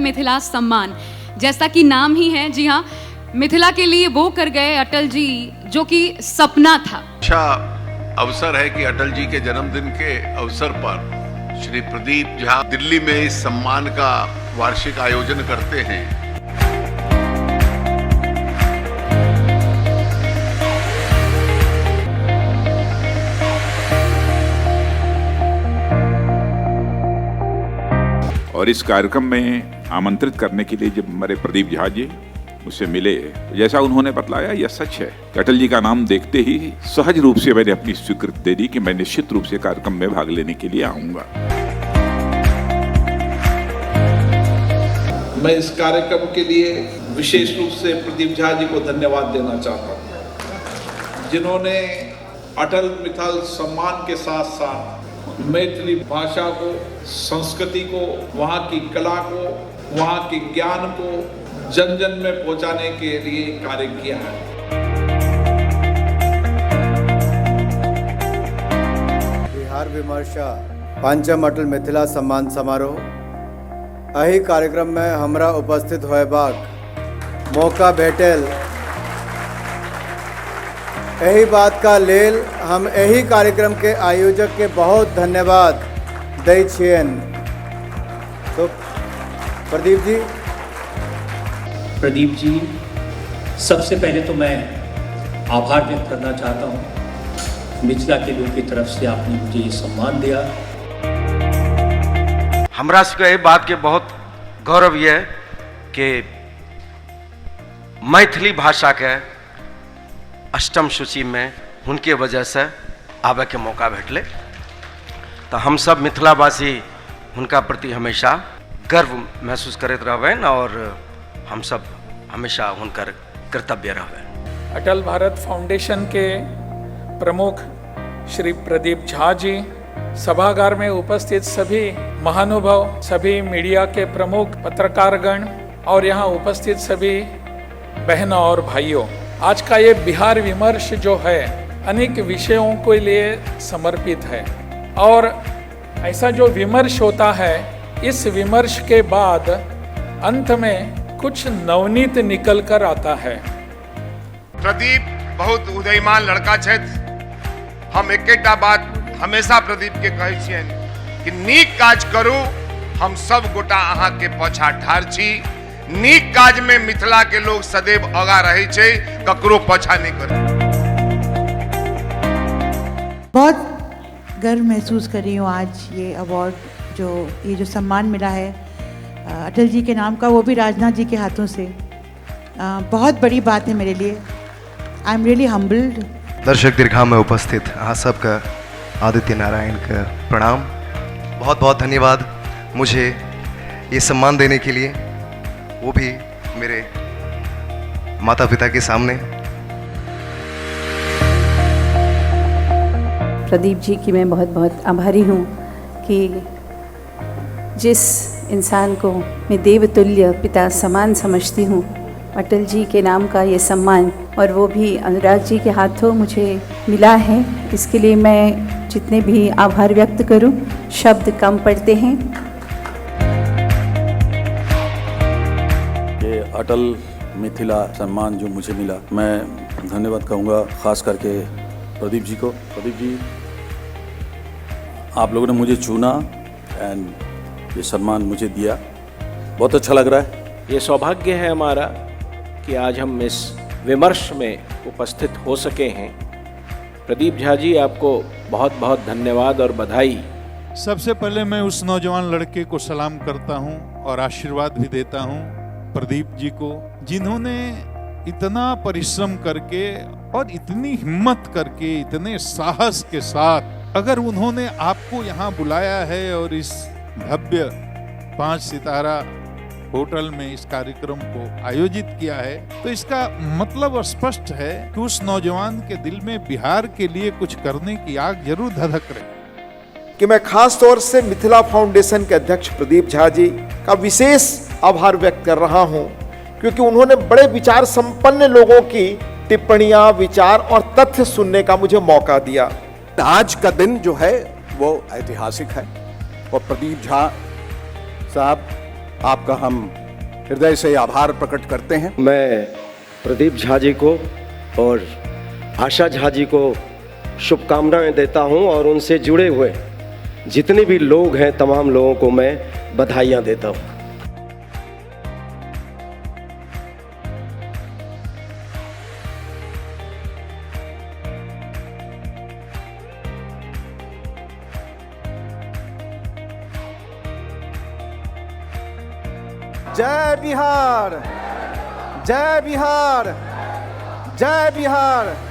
मिथिला सम्मान। जैसा कि नाम ही है, जी हाँ, मिथिला के लिए वो कर गए अटल जी जो कि सपना था। अच्छा अवसर है कि अटल जी के जन्मदिन के अवसर पर श्री प्रदीप झा दिल्ली में इस सम्मान का वार्षिक आयोजन करते हैं। और इस कार्यक्रम में आमंत्रित करने के लिए जब हमारे प्रदीप झा जी मुझसे मिले, जैसा उन्होंने बतलाया यह सच है कि अटल जी का नाम देखते ही सहज रूप से मैंने अपनी स्वीकृति दे दी कि मैं निश्चित रूप से कार्यक्रम में भाग लेने के लिए आऊंगा। मैं इस कार्यक्रम के लिए विशेष रूप से प्रदीप झा जी को धन्यवाद देना चाहता हूं, जिन्होंने अटल मिथल सम्मान के साथ साथ मैथिली भाषा को, संस्कृति को, वहाँ की कला को, वहाँ के ज्ञान को जन जन में पहुंचाने के लिए कार्य किया है। बिहार विमर्श पंचम अटल मिथिला सम्मान समारोह एही कार्यक्रम में हमरा उपस्थित होयबाक मौका भेटल, यही बात का लेल हम यही कार्यक्रम के आयोजक के बहुत धन्यवाद दै छियन। तो प्रदीप जी, सबसे पहले तो मैं आभार व्यक्त करना चाहता हूँ मिथिला के लोगों की तरफ से आपने मुझे ये सम्मान दिया। हमरा सबके एहि बात के बहुत गौरव ये कि मैथिली भाषा के अष्टम सूची में उनके वजह से आवे के मौका भेटले, तो हम सब मिथिलावासी उनका प्रति हमेशा गर्व महसूस करते रहबन और हम सब हमेशा उनकर कर्तव्य रहबन। अटल भारत फाउंडेशन के प्रमुख श्री प्रदीप झा जी, सभागार में उपस्थित सभी महानुभाव, सभी मीडिया के प्रमुख पत्रकारगण और यहाँ उपस्थित सभी बहनों और भाइयों, आज का ये बिहार विमर्श जो है अनेक विषयों के लिए समर्पित है और ऐसा जो विमर्श होता है, इस विमर्श के बाद अंत में कुछ नवनीत निकल कर आता है। प्रदीप बहुत उदयमान लड़का छथि। हम एकेटा बात हमेशा प्रदीप के कहै छियनि कि नीक काज करू, हम सब गोटा अहाँ के पाछा ठाढ़ छी। नीक काज में मिथिला के लोग सदैव आगा रहै छै, ककरो पाछा नहीं करे। बहुत गर्व महसूस कर रही हूँ आज ये अवार्ड ये जो सम्मान मिला है अटल जी के नाम का, वो भी राजनाथ जी के हाथों से, बहुत बड़ी बात है मेरे लिए। I am really humbled. दर्शक दीर्घा में उपस्थित अहाँ सबका आदित्य नारायण का प्रणाम। बहुत बहुत धन्यवाद मुझे ये सम्मान देने के लिए, वो भी मेरे माता पिता के सामने। प्रदीप जी की मैं बहुत बहुत आभारी हूँ कि जिस इंसान को मैं देवतुल्य पिता समान समझती हूँ, अटल जी के नाम का ये सम्मान और वो भी अनुराग जी के हाथों मुझे मिला है, इसके लिए मैं जितने भी आभार व्यक्त करूँ शब्द कम पड़ते हैं। ये अटल मिथिला सम्मान जो मुझे मिला, मैं धन्यवाद कहूँगा खास करके प्रदीप जी को। प्रदीप जी, आप लोगों ने मुझे चुना एंड ये सम्मान मुझे दिया, बहुत अच्छा लग रहा है। ये सौभाग्य है हमारा कि आज हम इस विमर्श में उपस्थित हो सके हैं। प्रदीप झा जी, आपको बहुत बहुत धन्यवाद और बधाई। सबसे पहले मैं उस नौजवान लड़के को सलाम करता हूं और आशीर्वाद भी देता हूं प्रदीप जी को, जिन्होंने इतना परिश्रम करके और इतनी हिम्मत करके, इतने साहस के साथ, अगर उन्होंने आपको यहाँ बुलाया है और इस भव्य 5 सितारा होटल में इस कार्यक्रम को आयोजित किया है, तो इसका मतलब स्पष्ट है कि उस नौजवान के दिल में बिहार के लिए कुछ करने की आग जरूर धधक रही। कि मैं खास तौर से मिथिला फाउंडेशन के अध्यक्ष प्रदीप झा जी का विशेष आभार व्यक्त कर रहा हूं, क्योंकि उन्होंने बड़े विचार संपन्न लोगों की टिप्पणियां, विचार और तथ्य सुनने का मुझे मौका दिया। आज का दिन जो है वो ऐतिहासिक है और प्रदीप झा साहब आपका हम हृदय से आभार प्रकट करते हैं। मैं प्रदीप झा जी को और आशा झा जी को शुभकामनाएं देता हूं और उनसे जुड़े हुए जितने भी लोग हैं तमाम लोगों को मैं बधाइयां देता हूं। जय बिहार, जय बिहार, जय बिहार।